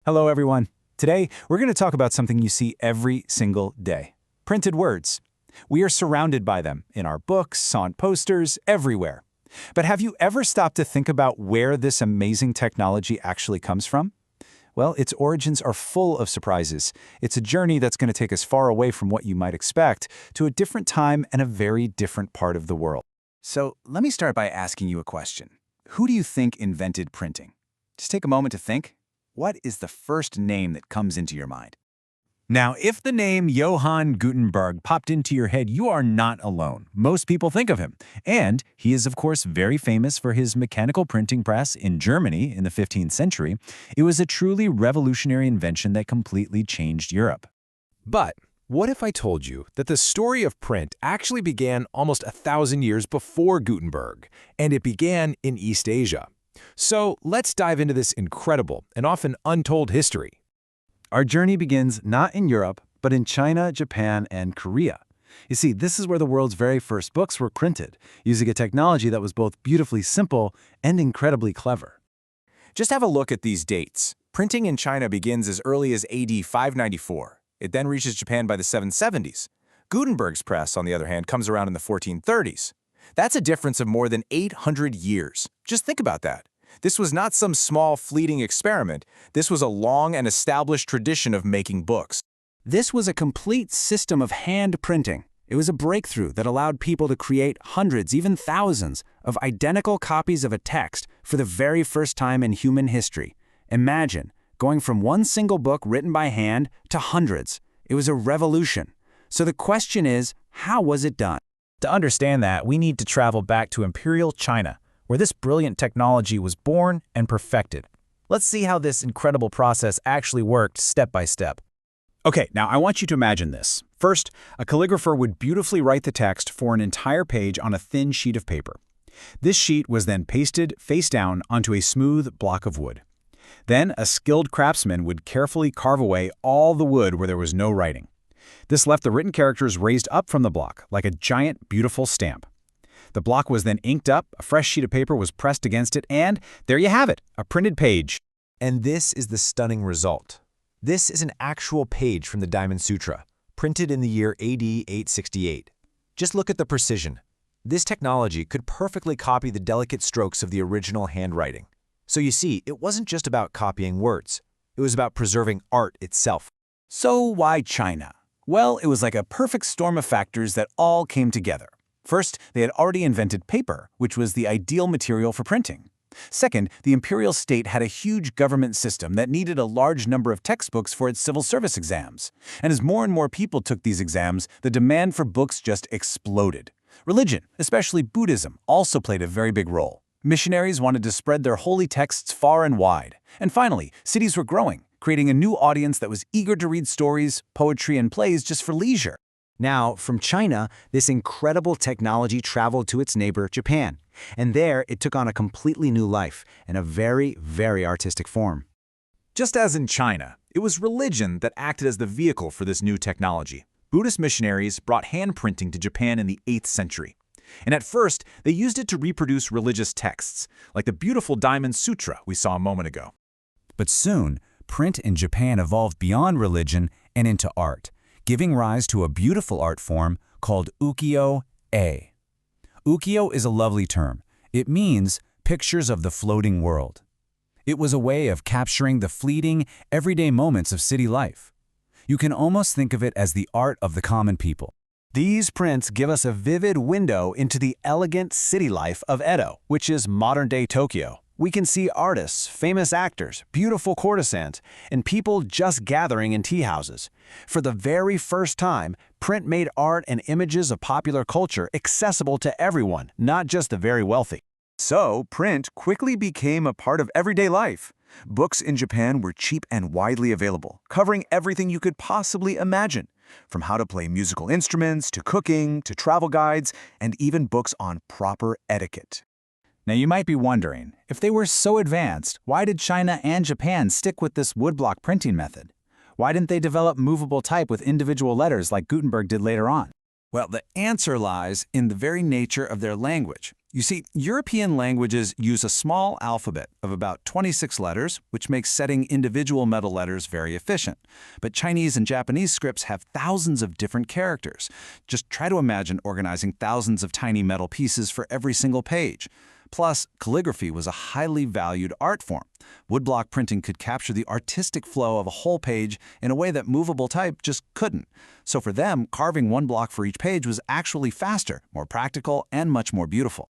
Hello, everyone. Today, we're going to talk about something you see every single day. Printed words. We are surrounded by them in our books, on posters, everywhere. But have you ever stopped to think about where this amazing technology actually comes from? Well, its origins are full of surprises. It's a journey that's going to take us far away from what you might expect to a different time and a very different part of the world. So let me start by asking you a question. Who do you think invented printing? Just take a moment to think. What is the first name that comes into your mind? Now, if the name Johann Gutenberg popped into your head, you are not alone. Most people think of him. And he is, of course, very famous for his mechanical printing press in Germany in the 15th century. It was a truly revolutionary invention that completely changed Europe. But what if I told you that the story of print actually began almost 1,000 years before Gutenberg, and it began in East Asia? So let's dive into this incredible and often untold history. Our journey begins not in Europe, but in China, Japan, and Korea. You see, this is where the world's very first books were printed, using a technology that was both beautifully simple and incredibly clever. Just have a look at these dates. Printing in China begins as early as AD 594. It then reaches Japan by the 770s. Gutenberg's press, on the other hand, comes around in the 1430s. That's a difference of more than 800 years. Just think about that. This was not some small, fleeting experiment. This was a long and established tradition of making books. This was a complete system of hand printing. It was a breakthrough that allowed people to create hundreds, even thousands, of identical copies of a text for the very first time in human history. Imagine going from one single book written by hand to hundreds. It was a revolution. So the question is, how was it done? To understand that, we need to travel back to Imperial China, where this brilliant technology was born and perfected. Let's see how this incredible process actually worked step by step. Okay, now I want you to imagine this. First, a calligrapher would beautifully write the text for an entire page on a thin sheet of paper. This sheet was then pasted face down onto a smooth block of wood. Then a skilled craftsman would carefully carve away all the wood where there was no writing. This left the written characters raised up from the block, like a giant, beautiful stamp. The block was then inked up, a fresh sheet of paper was pressed against it, and there you have it, a printed page. And this is the stunning result. This is an actual page from the Diamond Sutra, printed in the year AD 868. Just look at the precision. This technology could perfectly copy the delicate strokes of the original handwriting. So you see, it wasn't just about copying words. It was about preserving art itself. So why China? Well, it was like a perfect storm of factors that all came together. First, they had already invented paper, which was the ideal material for printing. Second, the imperial state had a huge government system that needed a large number of textbooks for its civil service exams. And as more and more people took these exams, the demand for books just exploded. Religion, especially Buddhism, also played a very big role. Missionaries wanted to spread their holy texts far and wide. And finally, cities were growing, creating a new audience that was eager to read stories, poetry, and plays just for leisure. Now, from China, this incredible technology traveled to its neighbor, Japan. And there, it took on a completely new life in a very, very artistic form. Just as in China, it was religion that acted as the vehicle for this new technology. Buddhist missionaries brought hand printing to Japan in the 8th century. And at first, they used it to reproduce religious texts, like the beautiful Diamond Sutra we saw a moment ago. But soon, print in Japan evolved beyond religion and into art, giving rise to a beautiful art form called ukiyo-e. Ukiyo is a lovely term. It means pictures of the floating world. It was a way of capturing the fleeting, everyday moments of city life. You can almost think of it as the art of the common people. These prints give us a vivid window into the elegant city life of Edo, which is modern-day Tokyo. We can see artists, famous actors, beautiful courtesans, and people just gathering in tea houses. For the very first time, print made art and images of popular culture accessible to everyone, not just the very wealthy. So, print quickly became a part of everyday life. Books in Japan were cheap and widely available, covering everything you could possibly imagine, from how to play musical instruments, to cooking, to travel guides, and even books on proper etiquette. Now you might be wondering, if they were so advanced, why did China and Japan stick with this woodblock printing method? Why didn't they develop movable type with individual letters like Gutenberg did later on? Well, the answer lies in the very nature of their language. You see, European languages use a small alphabet of about 26 letters, which makes setting individual metal letters very efficient. But Chinese and Japanese scripts have thousands of different characters. Just try to imagine organizing thousands of tiny metal pieces for every single page. Plus, calligraphy was a highly valued art form. Woodblock printing could capture the artistic flow of a whole page in a way that movable type just couldn't. So for them, carving one block for each page was actually faster, more practical, and much more beautiful.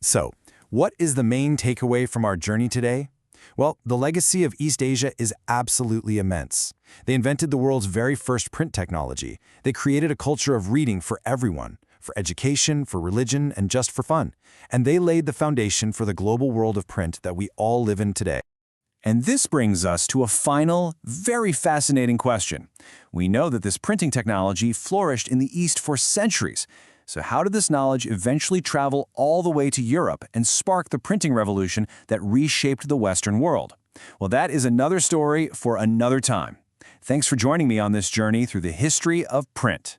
So, what is the main takeaway from our journey today? Well, the legacy of East Asia is absolutely immense. They invented the world's very first print technology. They created a culture of reading for everyone, for education, for religion, and just for fun. And they laid the foundation for the global world of print that we all live in today. And this brings us to a final, very fascinating question. We know that this printing technology flourished in the East for centuries. So how did this knowledge eventually travel all the way to Europe and spark the printing revolution that reshaped the Western world? Well, that is another story for another time. Thanks for joining me on this journey through the history of print.